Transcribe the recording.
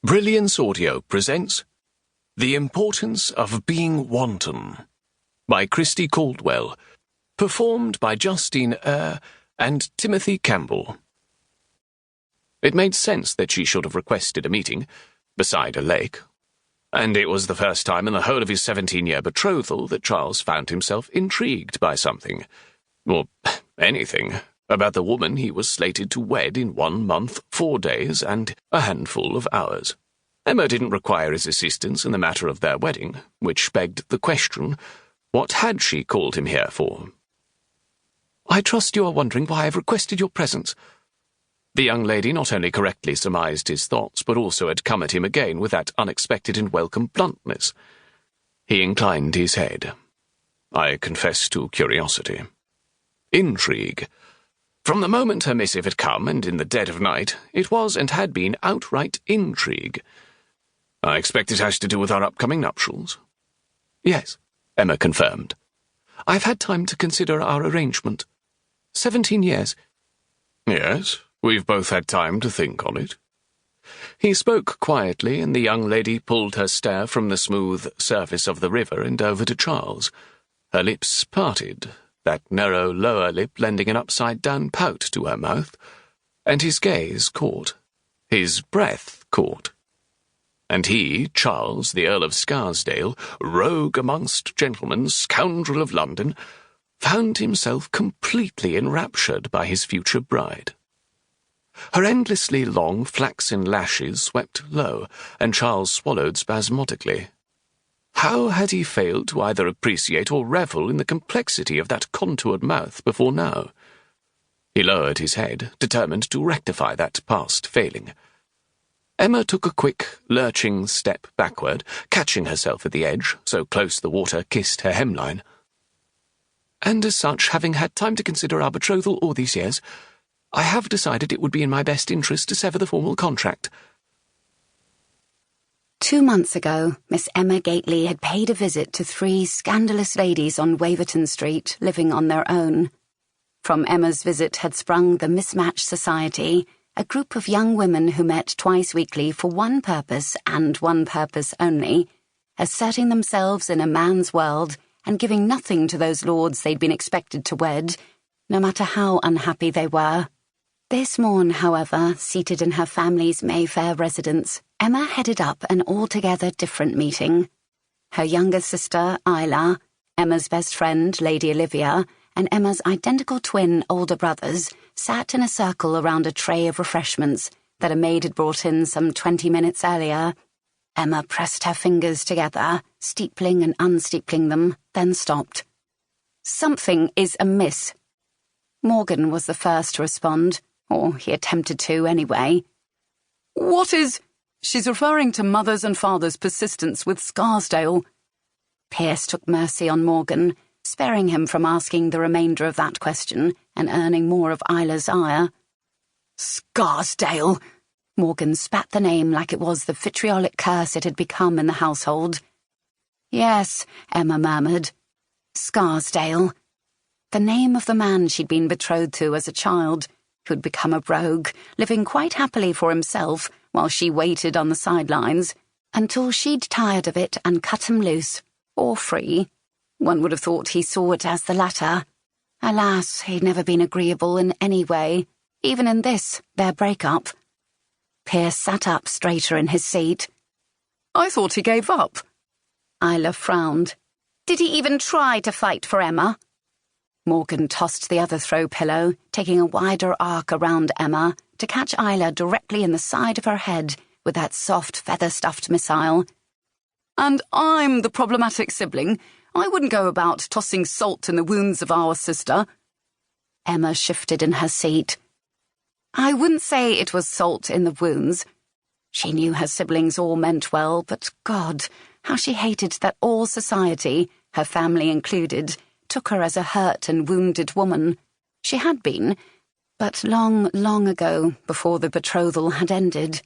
Brilliance Audio presents The Importance of Being Wanton by Christi Caldwell, performed by Justine Eyre and Timothy Campbell. It made sense that she should have requested a meeting beside a lake, and it was the first time in the whole of his 17-year betrothal that Charles found himself intrigued by something, or anything, about the woman he was slated to wed in 1 month, 4 days, and a handful of hours. Emma didn't require his assistance in the matter of their wedding, which begged the question, what had she called him here for? "I trust you are wondering why I've requested your presence." The young lady not only correctly surmised his thoughts, but also had come at him again with that unexpected and welcome bluntness. He inclined his head. "I confess to curiosity. Intrigue. From the moment her missive had come, and in the dead of night, it was and had been outright intrigue. I expect it has to do with our upcoming nuptials." "Yes," Emma confirmed. "I've had time to consider our arrangement. 17 years. "Yes, we've both had time to think on it." He spoke quietly, and the young lady pulled her stare from the smooth surface of the river and over to Charles. Her lips parted, that narrow lower lip lending an upside-down pout to her mouth, and his gaze caught, his breath caught. And he, Charles, the Earl of Scarsdale, rogue amongst gentlemen, scoundrel of London, found himself completely enraptured by his future bride. Her endlessly long flaxen lashes swept low, and Charles swallowed spasmodically. How had he failed to either appreciate or revel in the complexity of that contoured mouth before now? He lowered his head, determined to rectify that past failing. Emma took a quick, lurching step backward, catching herself at the edge, so close the water kissed her hemline. "And as such, having had time to consider our betrothal all these years, I have decided it would be in my best interest to sever the formal contract." 2 months ago, Miss Emma Gately had paid a visit to 3 scandalous ladies on Waverton Street, living on their own. From Emma's visit had sprung the Mismatch Society, a group of young women who met twice weekly for one purpose and one purpose only, asserting themselves in a man's world and giving nothing to those lords they'd been expected to wed, no matter how unhappy they were. This morn, however, seated in her family's Mayfair residence, Emma headed up an altogether different meeting. Her younger sister, Isla, Emma's best friend, Lady Olivia, and Emma's identical twin older brothers sat in a circle around a tray of refreshments that a maid had brought in some 20 minutes earlier. Emma pressed her fingers together, steepling and unsteepling them, then stopped. "Something is amiss." Morgan was the first to respond, or he attempted to anyway. "What is—" "She's referring to Mother's and Father's persistence with Scarsdale." Pierce took mercy on Morgan, sparing him from asking the remainder of that question and earning more of Isla's ire. "Scarsdale!" Morgan spat the name like it was the vitriolic curse it had become in the household. "Yes," Emma murmured. "Scarsdale." The name of the man she'd been betrothed to as a child, who'd become a rogue, living quite happily for himself while she waited on the sidelines, until she'd tired of it and cut him loose, or free. One would have thought he saw it as the latter. Alas, he'd never been agreeable in any way, even in this, their break-up. Pierce sat up straighter in his seat. "I thought he gave up." Isla frowned. "Did he even try to fight for Emma?" Morgan tossed the other throw pillow, taking a wider arc around Emma to catch Isla directly in the side of her head with that soft feather-stuffed missile. "And I'm the problematic sibling. I wouldn't go about tossing salt in the wounds of our sister." Emma shifted in her seat. "I wouldn't say it was salt in the wounds." She knew her siblings all meant well, but God, how she hated that all society, her family included, took her as a hurt and wounded woman. She had been, but long, long ago, before the betrothal had ended.